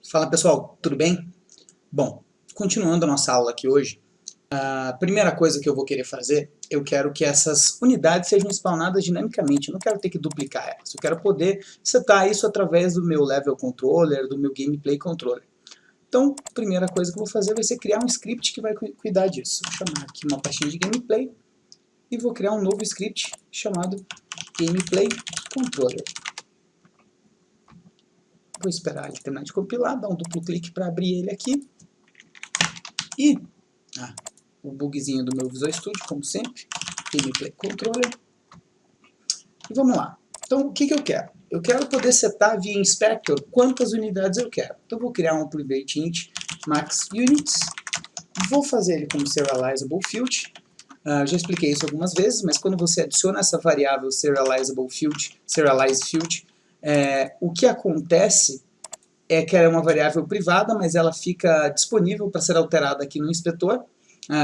Fala pessoal, tudo bem? Bom, continuando a nossa aula aqui hoje, a primeira coisa que eu vou querer fazer, eu quero que essas unidades sejam spawnadas dinamicamente, eu não quero ter que duplicar elas, eu quero poder setar isso através do meu level controller, do meu gameplay controller. Então, a primeira coisa que eu vou fazer vai ser criar um script que vai cuidar disso. Vou chamar aqui uma pastinha de gameplay e vou criar um novo script chamado gameplay controller. Vou esperar ele terminar de compilar, dar um duplo clique para abrir ele aqui. E o bugzinho do meu Visual Studio, como sempre, Gameplay Controller. E vamos lá. Então, o que eu quero? Eu quero poder setar via Inspector quantas unidades eu quero. Então, eu vou criar um private int max units. Vou fazer ele como serializable field. Já expliquei isso algumas vezes, mas quando você adiciona essa variável serializable field, serialize field, o que acontece é que ela é uma variável privada, mas ela fica disponível para ser alterada aqui no inspetor.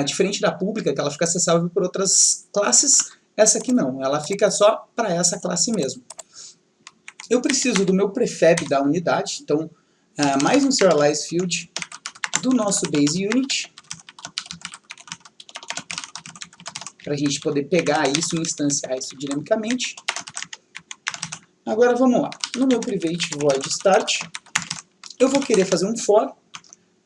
Diferente da pública, que ela fica acessável por outras classes, essa aqui não, ela fica só para essa classe mesmo. Eu preciso do meu prefab da unidade, então mais um serialize field do nosso base unit, para a gente poder pegar isso e instanciar isso dinamicamente. Agora vamos lá, no meu private void start, eu vou querer fazer um for,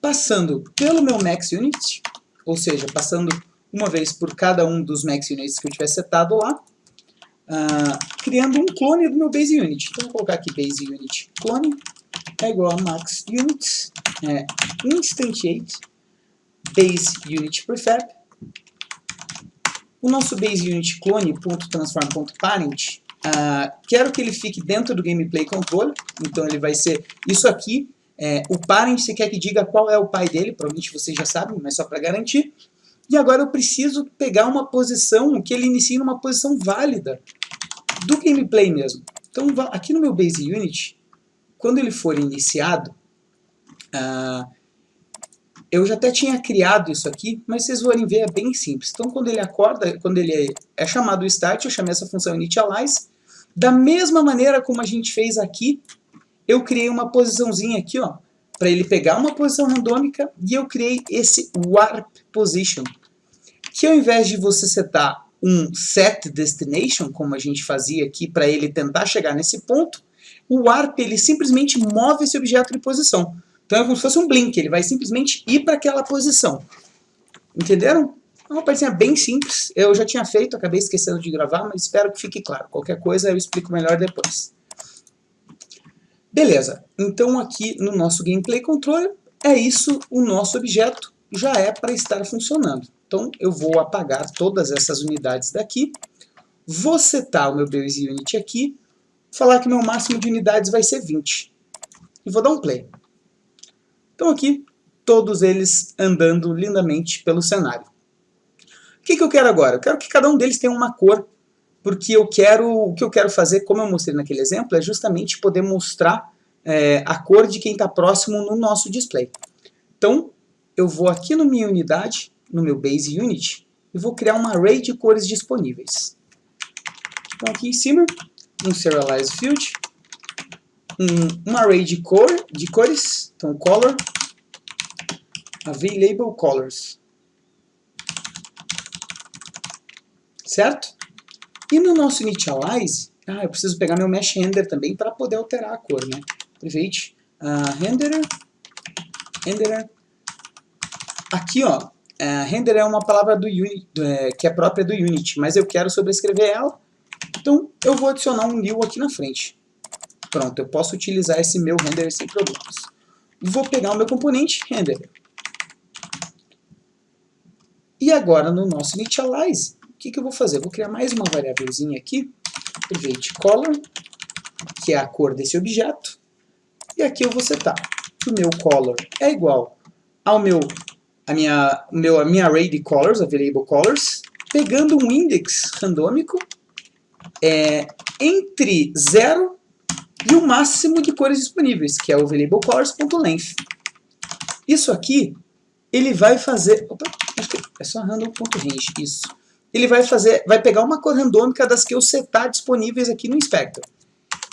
passando pelo meu max unit, ou seja, passando uma vez por cada um dos max units que eu tiver setado lá, criando um clone do meu base unit. Então, eu vou colocar aqui base unit clone é igual a max units, instantiate base unit prefab. O nosso base unit clone.transform.parent, quero que ele fique dentro do gameplay controller, então ele vai ser isso aqui. O parent você quer que diga qual é o pai dele, provavelmente vocês já sabem, mas só para garantir. E agora eu preciso pegar uma posição que ele inicie numa posição válida do gameplay mesmo. Então aqui no meu base unit, quando ele for iniciado, eu já até tinha criado isso aqui, mas vocês vão ver, é bem simples. Então quando ele acorda, quando ele é chamado start, eu chamei essa função initialize. Da mesma maneira como a gente fez aqui, eu criei uma posiçãozinha aqui, ó, para ele pegar uma posição randômica, e eu criei esse warp position, que ao invés de você setar um set destination, como a gente fazia aqui, para ele tentar chegar nesse ponto, o warp ele simplesmente move esse objeto de posição. Então é como se fosse um blink, ele vai simplesmente ir para aquela posição. Entenderam? É uma partezinha bem simples, eu já tinha feito, acabei esquecendo de gravar, mas espero que fique claro. Qualquer coisa eu explico melhor depois. Beleza, então aqui no nosso Gameplay Controller, é isso, o nosso objeto já é para estar funcionando. Então eu vou apagar todas essas unidades daqui, vou setar o meu base unit aqui, falar que meu máximo de unidades vai ser 20. E vou dar um play. Então aqui, todos eles andando lindamente pelo cenário. O que eu quero agora? Eu quero que cada um deles tenha uma cor, porque o que eu quero fazer, como eu mostrei naquele exemplo, é justamente poder mostrar a cor de quem está próximo no nosso display. Então, eu vou aqui na minha unidade, no meu base unit, e vou criar uma array de cores disponíveis. Então, aqui em cima, um serialize field, um array de cores, então color, available colors. Certo? E no nosso initialize, eu preciso pegar meu mesh render também para poder alterar a cor, né? Private renderer. Aqui, ó, render é uma palavra do Unity, que é própria do Unity, mas eu quero sobrescrever ela, então eu vou adicionar um new aqui na frente. Pronto, eu posso utilizar esse meu render sem problemas. Vou pegar o meu componente render. E agora no nosso initialize, o que eu vou fazer? Vou criar mais uma variávelzinha aqui, private color, que é a cor desse objeto, e aqui eu vou setar que o meu color é igual ao a minha array de colors, available colors, pegando um index randômico entre 0 e o máximo de cores disponíveis, que é o available colors.length. Isso aqui, ele vai fazer... Opa, acho que é só random.range, isso. Ele vai pegar uma cor randômica das que eu setar disponíveis aqui no Inspector.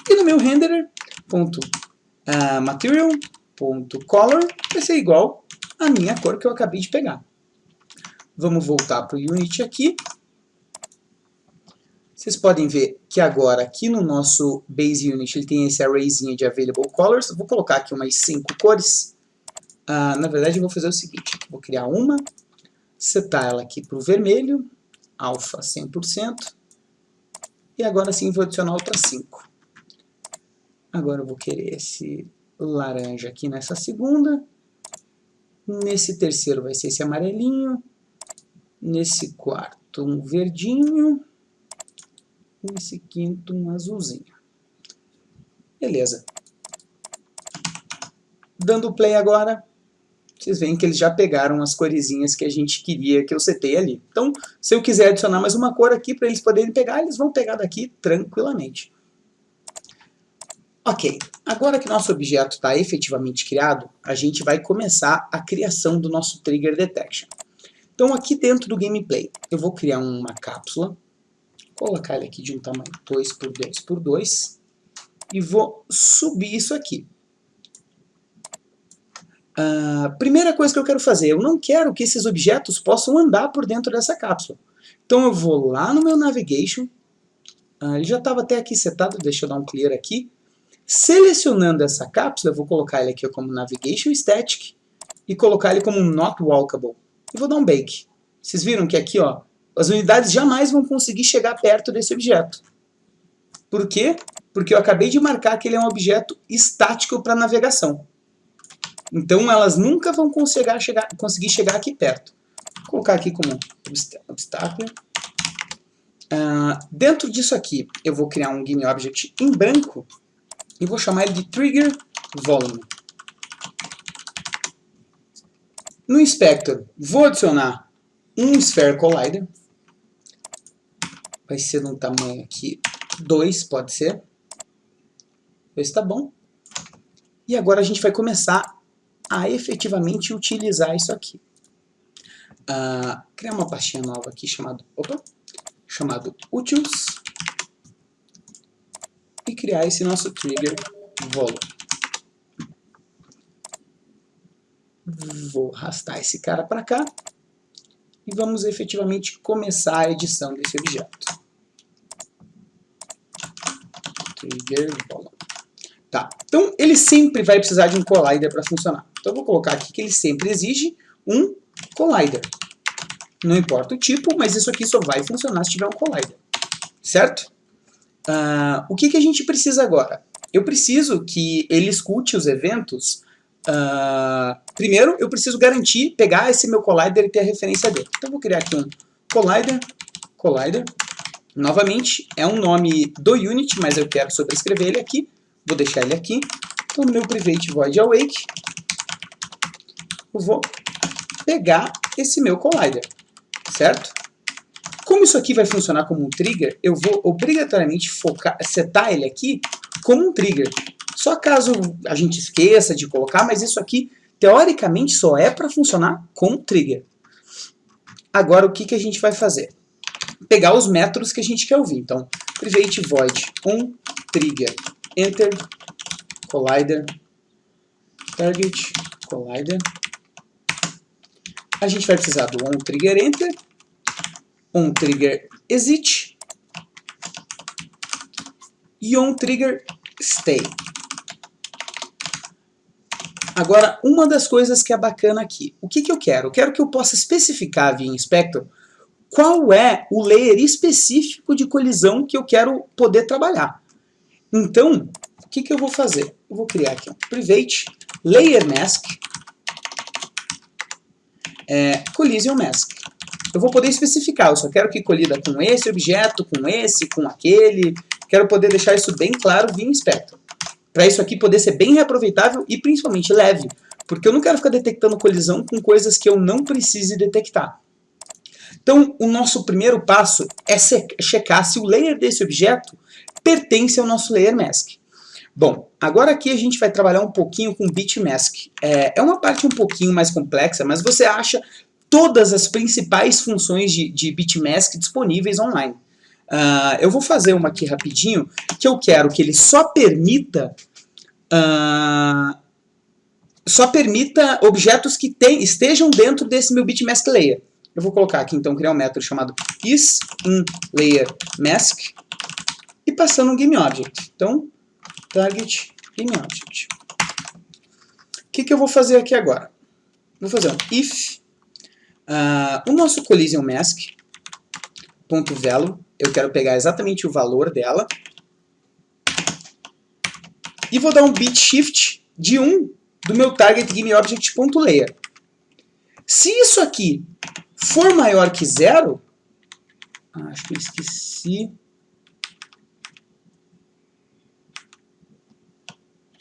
E no meu renderer, material, .color vai ser igual à minha cor que eu acabei de pegar. Vamos voltar para o Unity aqui. Vocês podem ver que agora aqui no nosso Base Unit ele tem esse arrayzinho de Available Colors. Eu vou colocar aqui umas 5 cores. Na verdade eu vou fazer o seguinte, vou criar uma, setar ela aqui para o vermelho, alfa 100%, e agora sim vou adicionar outras 5. Agora eu vou querer esse laranja aqui nessa segunda, nesse terceiro vai ser esse amarelinho, nesse quarto um verdinho, nesse quinto um azulzinho. Beleza. Dando play agora, vocês veem que eles já pegaram as coresinhas que a gente queria que eu setei ali. Então, se eu quiser adicionar mais uma cor aqui para eles poderem pegar, eles vão pegar daqui tranquilamente. Ok, agora que nosso objeto está efetivamente criado, a gente vai começar a criação do nosso Trigger Detection. Então, aqui dentro do gameplay, eu vou criar uma cápsula, colocar ele aqui de um tamanho 2×2×2 e vou subir isso aqui. Primeira coisa que eu quero fazer, eu não quero que esses objetos possam andar por dentro dessa cápsula. Então eu vou lá no meu Navigation, ele já estava até aqui setado, deixa eu dar um clear aqui. Selecionando essa cápsula, eu vou colocar ele aqui como Navigation Static e colocar ele como Not Walkable. E vou dar um Bake. Vocês viram que aqui, ó, as unidades jamais vão conseguir chegar perto desse objeto. Por quê? Porque eu acabei de marcar que ele é um objeto estático para navegação. Então elas nunca vão conseguir chegar aqui perto. Vou colocar aqui como obstáculo. Dentro disso aqui, eu vou criar um GameObject em branco e vou chamar ele de Trigger Volume. No Inspector, vou adicionar um Sphere Collider. Vai ser num tamanho aqui 2, pode ser. Esse tá bom. E agora a gente vai começar a efetivamente utilizar isso aqui. Criar uma pastinha nova aqui chamado Utils e criar esse nosso Trigger Volume. Vou arrastar esse cara para cá e vamos efetivamente começar a edição desse objeto. Trigger Volume. Tá, então ele sempre vai precisar de um collider para funcionar. Então eu vou colocar aqui que ele sempre exige um collider. Não importa o tipo, mas isso aqui só vai funcionar se tiver um collider. Certo? O que a gente precisa agora? Eu preciso que ele escute os eventos. Primeiro, eu preciso garantir, pegar esse meu collider e ter a referência dele. Então eu vou criar aqui um collider. Novamente, é um nome do Unity, mas eu quero sobrescrever ele aqui. Vou deixar ele aqui. Então, no meu private void awake, eu vou pegar esse meu collider, certo? Como isso aqui vai funcionar como um trigger, eu vou obrigatoriamente setar ele aqui como um trigger. Só caso a gente esqueça de colocar, mas isso aqui, teoricamente, só é para funcionar como trigger. Agora, o que a gente vai fazer? Pegar os métodos que a gente quer ouvir. Então, private void trigger enter collider target collider. A gente vai precisar do onTriggerEnter, onTriggerExit e onTriggerStay. Agora, uma das coisas que é bacana aqui, o que eu quero? Eu quero que eu possa especificar via Inspector qual é o layer específico de colisão que eu quero poder trabalhar. Então, o que eu vou fazer? Eu vou criar aqui um private layer mask collision mask. Eu vou poder especificar, eu só quero que colida com esse objeto, com esse, com aquele. Quero poder deixar isso bem claro via Inspector. Para isso aqui poder ser bem reaproveitável e principalmente leve. Porque eu não quero ficar detectando colisão com coisas que eu não precise detectar. Então, o nosso primeiro passo é checar se o layer desse objeto pertence ao nosso layer mask. Bom, agora aqui a gente vai trabalhar um pouquinho com bitmask. É uma parte um pouquinho mais complexa, mas você acha todas as principais funções de bitmask disponíveis online. Eu vou fazer uma aqui rapidinho, que eu quero que ele só permita só permita objetos que estejam dentro desse meu bitmask layer. Eu vou colocar aqui, então, criar um método chamado isInLayerMask e passando um GameObject. Então, target GameObject. O que eu vou fazer aqui agora? Vou fazer um if o nosso CollisionMask.value, eu quero pegar exatamente o valor dela, e vou dar um bit shift de 1 do meu target GameObject.layer. Se isso aqui for maior que 0, acho que eu esqueci.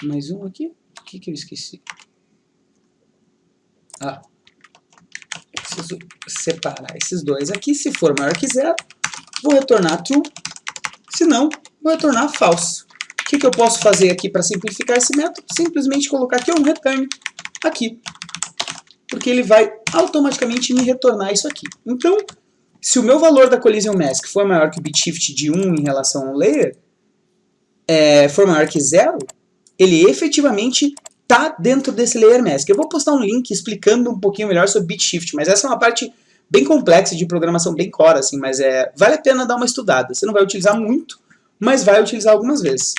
Mais um aqui? O que eu esqueci? Eu preciso separar esses dois aqui. Se for maior que 0, vou retornar true. Se não, vou retornar false. O que eu posso fazer aqui para simplificar esse método? Simplesmente colocar aqui um return aqui. Porque ele vai automaticamente me retornar isso aqui. Então, se o meu valor da CollisionMask for maior que o bit shift de 1 em relação ao layer, for maior que 0, ele efetivamente está dentro desse layer mask. Eu vou postar um link explicando um pouquinho melhor sobre bit shift, mas essa é uma parte bem complexa de programação, bem core, assim, mas vale a pena dar uma estudada. Você não vai utilizar muito, mas vai utilizar algumas vezes.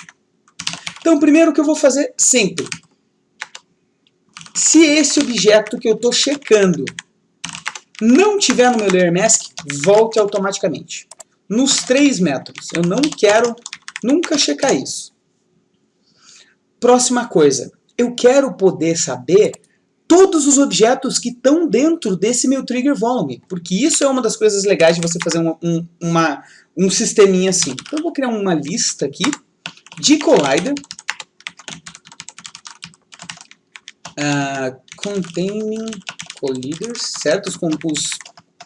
Então, primeiro que eu vou fazer sempre, se esse objeto que eu estou checando não tiver no meu layer mask, volte automaticamente. Nos 3 métodos. Eu não quero nunca checar isso. Próxima coisa. Eu quero poder saber todos os objetos que estão dentro desse meu trigger volume. Porque isso é uma das coisas legais de você fazer um sisteminha assim. Então eu vou criar uma lista aqui de collider. Containing colliders, certo?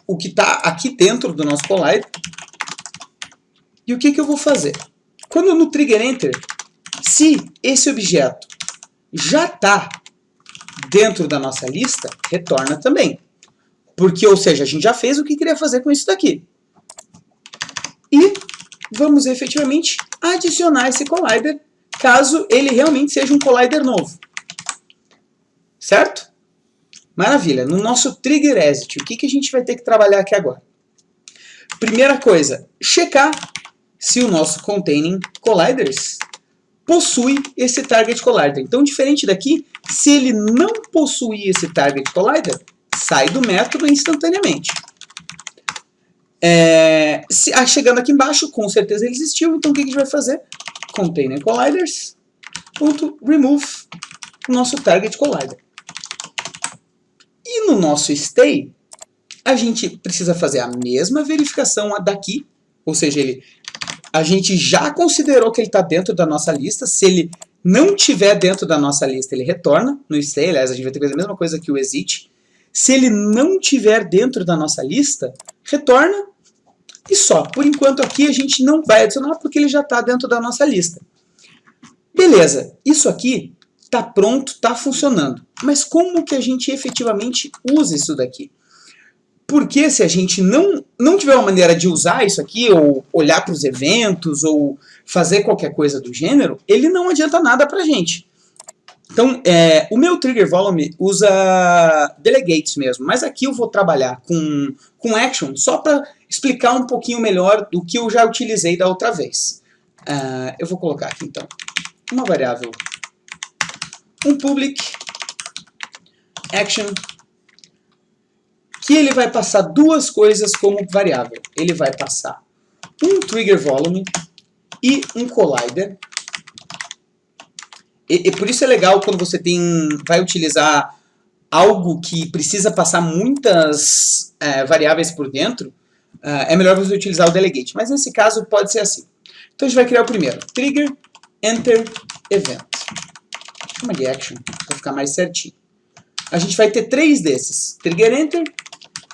O que está aqui dentro do nosso collider. E o que eu vou fazer? Quando no trigger enter, se esse objeto já está dentro da nossa lista, retorna também. Porque, ou seja, a gente já fez o que queria fazer com isso daqui. E vamos efetivamente adicionar esse collider, caso ele realmente seja um collider novo. Certo? Maravilha. No nosso trigger exit, o que a gente vai ter que trabalhar aqui agora? Primeira coisa, checar se o nosso containing colliders possui esse target collider. Então, diferente daqui, se ele não possuir esse target collider, sai do método instantaneamente. Chegando aqui embaixo, com certeza ele existiu, então o que a gente vai fazer? Containing colliders.remove o nosso target collider. E no nosso stay, a gente precisa fazer a mesma verificação daqui, ou seja, a gente já considerou que ele está dentro da nossa lista. Se ele não estiver dentro da nossa lista, ele retorna no stay. Aliás, a gente vai ter que fazer a mesma coisa que o exit. Se ele não estiver dentro da nossa lista, retorna e só. Por enquanto aqui a gente não vai adicionar porque ele já está dentro da nossa lista. Beleza, isso aqui está pronto, está funcionando. Mas como que a gente efetivamente usa isso daqui? Porque se a gente não tiver uma maneira de usar isso aqui, ou olhar para os eventos, ou fazer qualquer coisa do gênero, ele não adianta nada para a gente. Então, o meu trigger volume usa delegates mesmo, mas aqui eu vou trabalhar com action só para explicar um pouquinho melhor do que eu já utilizei da outra vez. Eu vou colocar aqui, então, uma variável, um public action, que ele vai passar duas coisas como variável. Ele vai passar um trigger volume e um collider. E por isso é legal quando você vai utilizar algo que precisa passar muitas variáveis por dentro, é melhor você utilizar o delegate. Mas nesse caso pode ser assim. Então a gente vai criar o primeiro. Trigger enter event. Chama de action, para ficar mais certinho. A gente vai ter 3 desses. Trigger enter,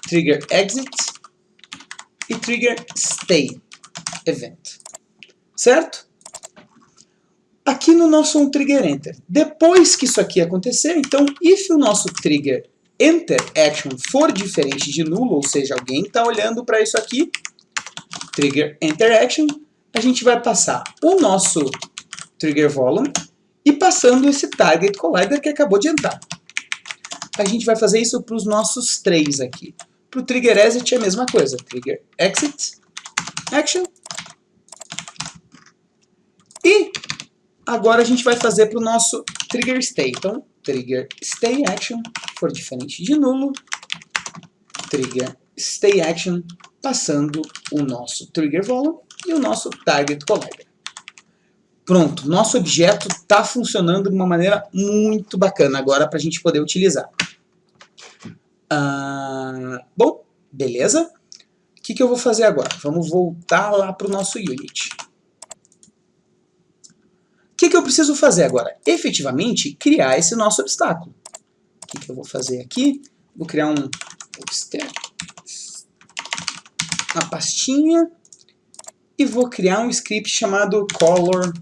trigger exit e trigger stay event. Certo? Aqui no nosso trigger enter. Depois que isso aqui acontecer, então, if o nosso trigger enter action for diferente de nulo, ou seja, alguém está olhando para isso aqui, trigger enter action, a gente vai passar o nosso trigger volume e passando esse target collider que acabou de entrar. a gente vai fazer isso para os nossos 3 aqui. Para o trigger exit é a mesma coisa. Trigger exit, action. E agora a gente vai fazer para o nosso trigger stay. Então, trigger stay action, for diferente de nulo. Trigger stay action, passando o nosso trigger volume e o nosso target collider. Pronto, nosso objeto está funcionando de uma maneira muito bacana agora para a gente poder utilizar. Bom, beleza? O que eu vou fazer agora? Vamos voltar lá para o nosso unit. O que eu preciso fazer agora? Efetivamente, criar esse nosso obstáculo. O que eu vou fazer aqui? Vou criar uma pastinha e vou criar um script chamado color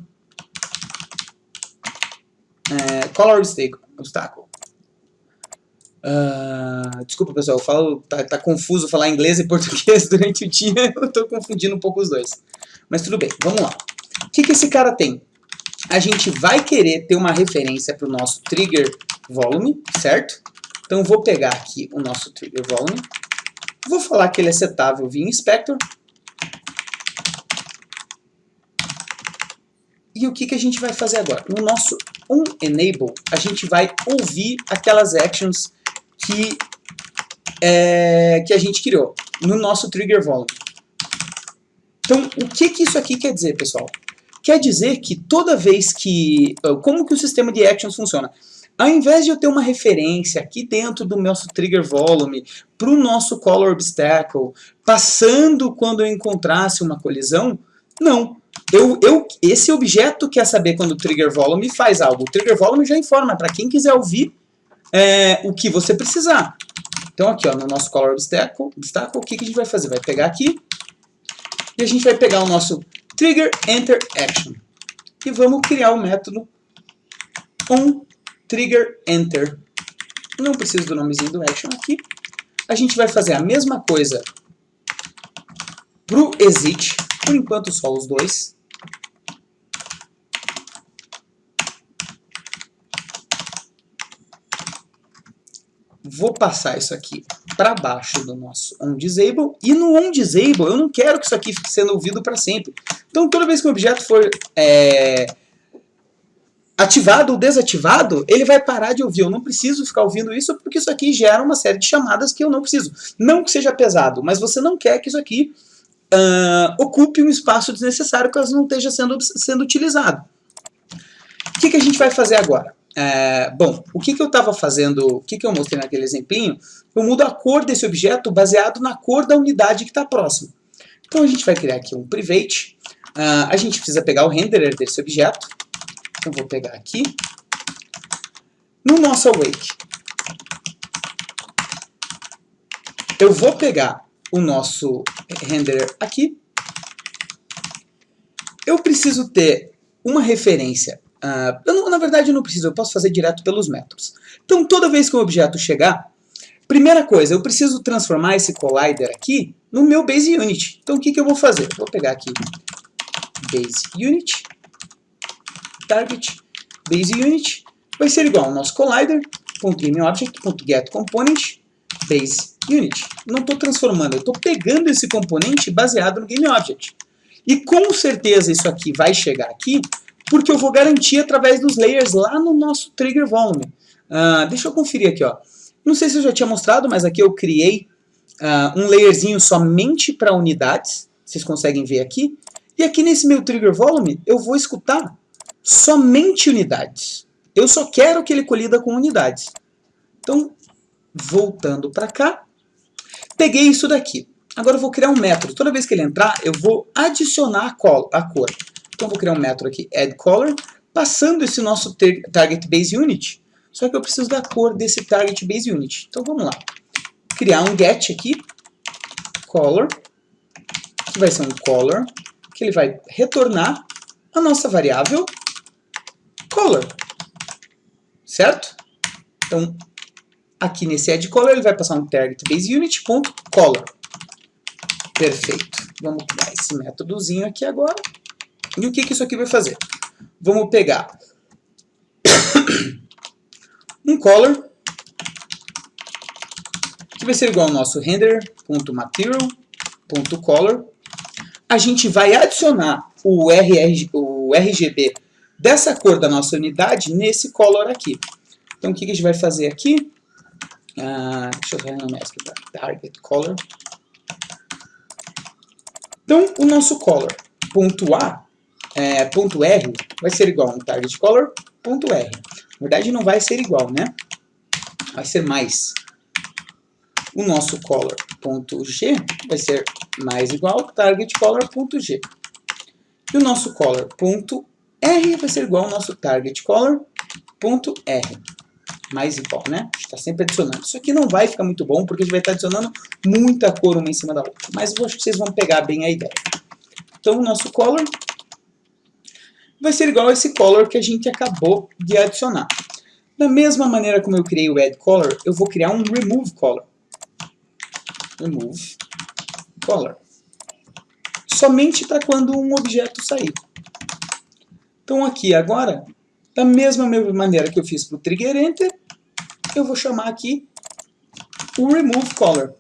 obstacle. Desculpa, pessoal, eu falo, tá confuso falar inglês e português durante o dia, eu estou confundindo um pouco os dois. Mas tudo bem, vamos lá. O que esse cara tem? A gente vai querer ter uma referência para o nosso trigger volume, certo? Então vou pegar aqui o nosso trigger volume, vou falar que ele é setável via inspector. E o que a gente vai fazer agora? No nosso onEnable, a gente vai ouvir aquelas actions que a gente criou no nosso trigger volume. Então, o que isso aqui quer dizer, pessoal? Quer dizer que toda vez que... Como que o sistema de actions funciona? Ao invés de eu ter uma referência aqui dentro do nosso trigger volume para o nosso color obstacle, passando quando eu encontrasse uma colisão, não. Esse objeto quer saber quando o trigger volume faz algo. O trigger volume já informa para quem quiser ouvir o que você precisar. Então aqui, ó, no nosso color obstacle, o que a gente vai fazer? Vai pegar aqui e a gente vai pegar o nosso trigger enter action e vamos criar o método onTriggerEnter. Não preciso do nomezinho do action aqui. A gente vai fazer a mesma coisa pro exit, por enquanto só os dois. Vou passar isso aqui para baixo do nosso onDisable. E no onDisable eu não quero que isso aqui fique sendo ouvido para sempre. Então toda vez que o objeto for ativado ou desativado, ele vai parar de ouvir. Eu não preciso ficar ouvindo isso porque isso aqui gera uma série de chamadas que eu não preciso. Não que seja pesado, mas você não quer que isso aqui ocupe um espaço desnecessário caso não esteja sendo utilizado. O que a gente vai fazer agora? Bom, o que eu estava fazendo, o que eu mostrei naquele exemplinho, eu mudo a cor desse objeto baseado na cor da unidade que está próxima. Então a gente vai criar aqui um private, a gente precisa pegar o renderer desse objeto, então vou pegar aqui, no nosso awake, eu vou pegar o nosso renderer aqui, eu preciso ter uma referência. Na verdade eu não preciso, eu posso fazer direto pelos métodos. Então toda vez que um objeto chegar, primeira coisa, eu preciso transformar esse collider aqui no meu base unit. Então o que eu vou fazer? Vou pegar aqui base unit, target, base unit, vai ser igual ao nosso collider.GameObject.getComponent base unit. Não estou transformando, eu estou pegando esse componente baseado no GameObject. E com certeza isso aqui vai chegar aqui, porque eu vou garantir através dos layers lá no nosso trigger volume. Deixa eu conferir aqui, ó. Não sei se eu já tinha mostrado, mas aqui eu criei um layerzinho somente para unidades. Vocês conseguem ver aqui. E aqui nesse meu trigger volume, eu vou escutar somente unidades. Eu só quero que ele colida com unidades. Então, voltando para cá, peguei isso daqui. Agora eu vou criar um método. Toda vez que ele entrar, eu vou adicionar a cor. Então eu vou criar um método aqui, addColor, passando esse nosso target base unit. Só que eu preciso da cor desse target base unit. Então vamos lá. Criar um get aqui, color, que vai ser um color, que ele vai retornar a nossa variável color. Certo? Então, aqui nesse addColor ele vai passar um target base unit.color. Perfeito. Vamos criar esse métodozinho aqui agora. E o que isso aqui vai fazer? Vamos pegar um color que vai ser igual ao nosso render.material.color. A gente vai adicionar o RGB dessa cor da nossa unidade nesse color aqui. Então, o que a gente vai fazer aqui? Deixa eu renomear isso aqui para target color. Então, o nosso color ponto .r vai ser igual a um target color ponto .r. Na verdade, não vai ser igual, né? Vai ser mais. O nosso color ponto .g vai ser mais igual ao target color ponto .g. E o nosso color ponto .r vai ser igual ao nosso target color ponto .r. Mais igual, né? A gente está sempre adicionando. Isso aqui não vai ficar muito bom, porque a gente vai estar adicionando muita cor uma em cima da outra. Mas eu acho que vocês vão pegar bem a ideia. Então, o nosso color vai ser igual a esse color que a gente acabou de adicionar. Da mesma maneira como eu criei o add color, eu vou criar um remove color. Remove color. Somente para quando um objeto sair. Então, aqui agora, da mesma maneira que eu fiz para o trigger enter, eu vou chamar aqui o remove color.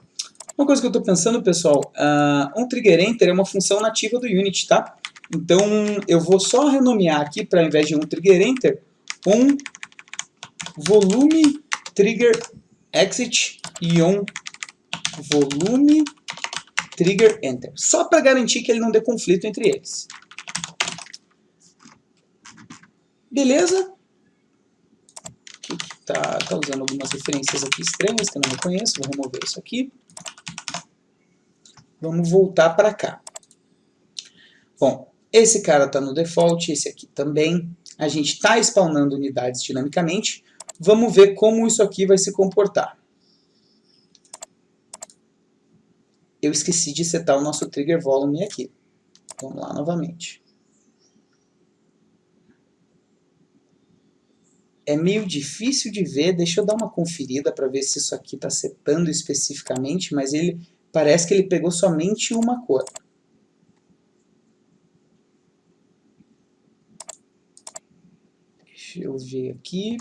Uma coisa que eu estou pensando, pessoal, um trigger enter é uma função nativa do Unity, tá? Então, eu vou só renomear aqui, para ao invés de um trigger enter, um volume trigger exit e um volume trigger enter. Só para garantir que ele não dê conflito entre eles. Beleza? Tá usando algumas referências aqui estranhas que eu não reconheço. Vou remover isso aqui. Vamos voltar para cá. Bom, esse cara está no default, esse aqui também. A gente está spawnando unidades dinamicamente. Vamos ver como isso aqui vai se comportar. Eu esqueci de setar o nosso trigger volume aqui. Vamos lá novamente. É meio difícil de ver, deixa eu dar uma conferida para ver se isso aqui está setando especificamente, mas ele parece que ele pegou somente uma cor. Deixa eu ver aqui.